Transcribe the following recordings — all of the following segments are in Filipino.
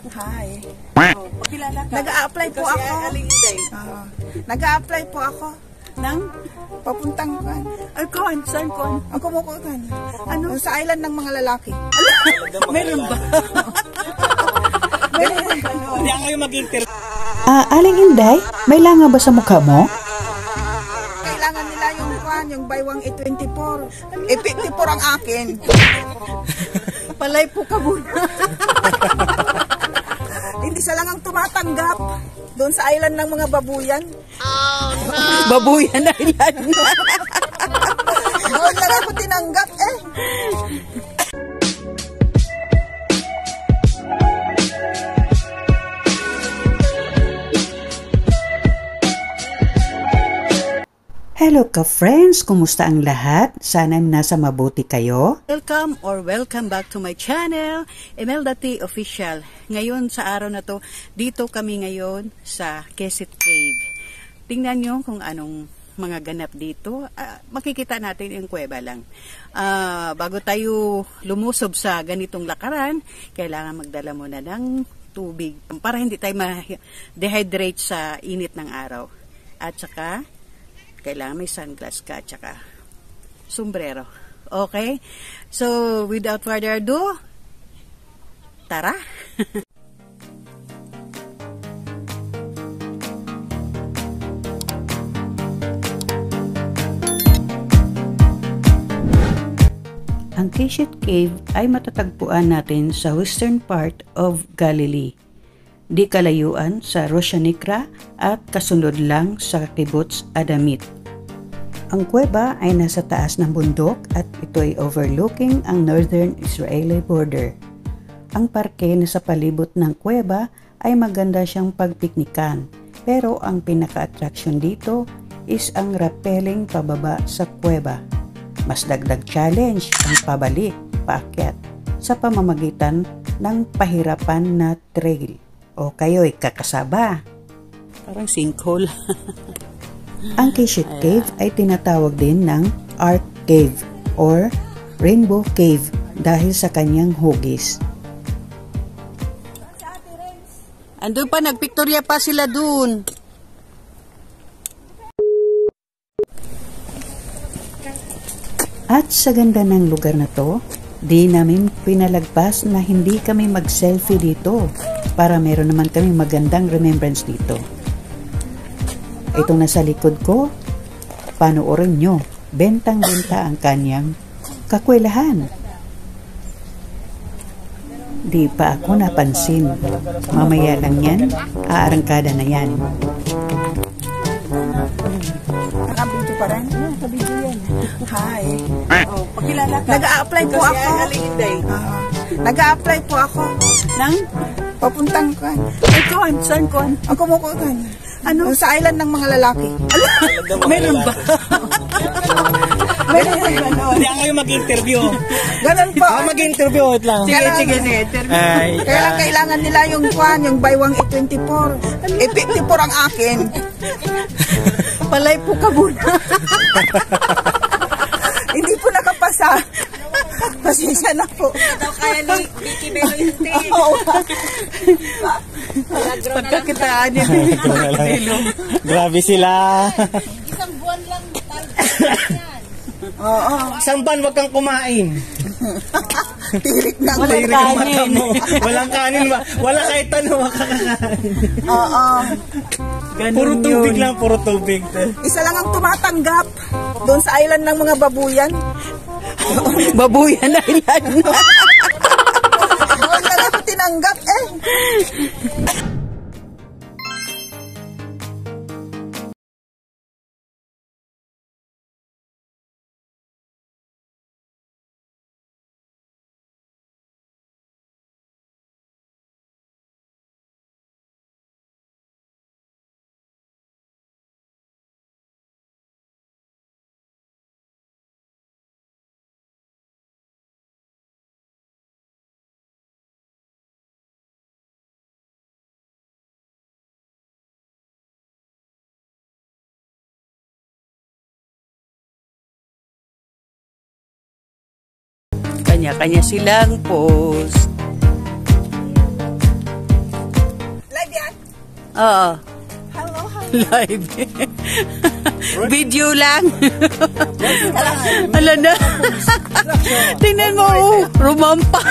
Hi. Oh, pakilala ka. Nag-a-apply po Kasi ako. Aling Inday. Nag-a-apply po ako. Nang? Papuntang kan. Ay, kon. Saan kon? Ako mo ko kan. Ano? Sa island ng mga lalaki. Meron ba? Hindi ako yung mag-interview. Aling Inday, may langa ba sa mukha mo? Kailangan nila yung kwan, yung baywang E24. E54 ang akin. Palay po ka muna. Hindi sila lang ang tumatanggap. Doon sa island ng mga babuyan. Babuyan na yan. Doon lang ako tinanggap eh. Hello ka-friends! Kumusta ang lahat? Sana nasa mabuti kayo. Welcome or welcome back to my channel, Imelda T. Official. Ngayon sa araw na to, dito kami ngayon sa Quezet Cave. Tingnan nyo kung anong mga ganap dito. Makikita natin yung kuweba lang. Bago tayo lumusob sa ganitong lakaran, kailangan magdala muna ng tubig para hindi tayo ma-dehydrate sa init ng araw. At saka, kailangan may sunglass ka at saka sombrero. Okay? So, without further ado, tara! Ang Quezet Cave ay matatagpuan natin sa western part of Galilee. Di kalayuan sa Rosh Hanikra at kasunod lang sa kibbutz Adamit. Ang kuweba ay nasa taas ng bundok at ito ay overlooking ang northern Israeli border. Ang parke na sa palibot ng kuweba ay maganda siyang pagpiknikan, pero ang pinaka-attraction dito is ang rappelling pababa sa kuweba. Mas dagdag challenge ang pabalik, paakyat sa pamamagitan ng pahirapan na trail. O kayo'y kakasaba. Parang sinkhole. Ang Quezet Cave ay tinatawag din ng Ark Cave or Rainbow Cave dahil sa kanyang hugis. Andun pa, nagpiktorya pa sila dun. At sa ganda ng lugar na to, di namin pinalagpas na hindi kami mag-selfie dito para meron naman kami magandang remembrance dito. Itong nasa likod ko, panoorin nyo, bentang-benta ang kanyang kakwelahan. Di pa ako napansin. Mamaya lang yan, aarangkada na yan. Nakabidyo pa rin? Nakabidyo yan. Hi. Oh, pakilala ka. Nag-a-apply po Kasi ako. Aling Inday. Nag-a-apply po ako. Nang? Papuntang kan. Ay, kon. Saan kon? Ako mo ko kan. Ano? Sa island ng mga lalaki. Meron ba? Hindi ako yung mag-interview. Ganun po. Ako mag-interview, wait lang. Sige. Ay, Kailangan nila yung kwan, yung baywang E24. E54 ang akin. Palay po ka muna. Hindi po nakapasa. Pasensya na po. Daw kaya ni Vicky Belo yung Oo. pagkakitaan niya. grabe sila. Isang buwan lang tayo. Oo. Isang ban, wag kang kumain. Tirik na. Tirik ang mata mo. Walang kanin ba? Wala kahit ano makakakain. Oo. Puro tubig lang, puro tubig. Isa lang ang tumatanggap. Doon sa island ng mga babuyan. Babuyan na yan. Doon lang ako tinanggap eh. Kanya-kanya silang post. Oo. Hello, hello. Live. Video lang. Ala na. Tingnan mo, oh, rumampa.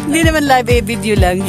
Hindi naman live, video lang.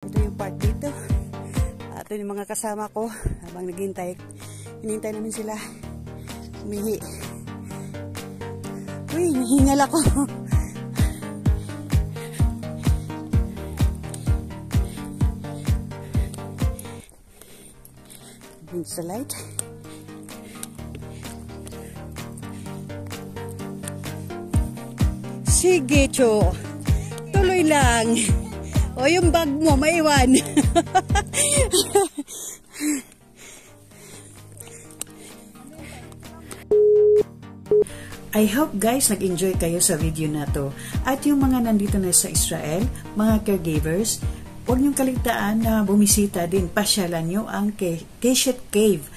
Ito yung part dito. At yung mga kasama ko habang naghihintay. Hinihintay namin sila. Umihi. Uy, nahingal ako. Bring sa light. Sige, Cho. Tuloy lang. O, yung bag mo, maiwan. I hope guys nag-enjoy kayo sa video na to. At yung mga nandito na sa Israel, mga caregivers, huwag niyong kaligtaan na bumisita din. Pasyalan nyo ang Keshet Cave.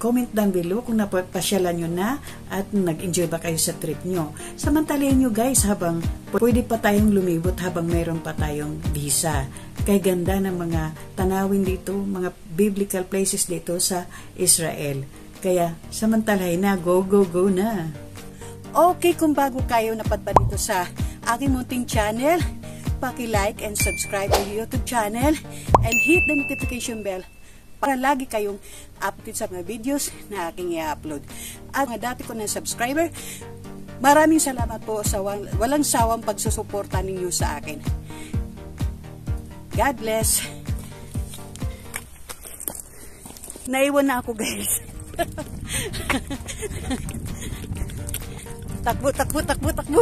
Comment down below kung napasyalan nyo na at nag-enjoy ba kayo sa trip nyo. Samantalahin nyo guys habang pwede pa tayong lumibot habang mayroon pa tayong visa. Kay ganda ng mga tanawin dito, mga biblical places dito sa Israel. Kaya samantalahin na, go, go, go na. Okay, kung bago kayo napadpad dito sa aking munting channel, paki-like and subscribe to YouTube channel and hit the notification bell para lagi kayong update sa mga videos na aking i-upload. At mga dati ko na subscriber, maraming salamat po sa walang sawang pagsusuporta ninyo sa akin. God bless. Naiwan na ako guys. Takbo, takbo, takbo, takbo.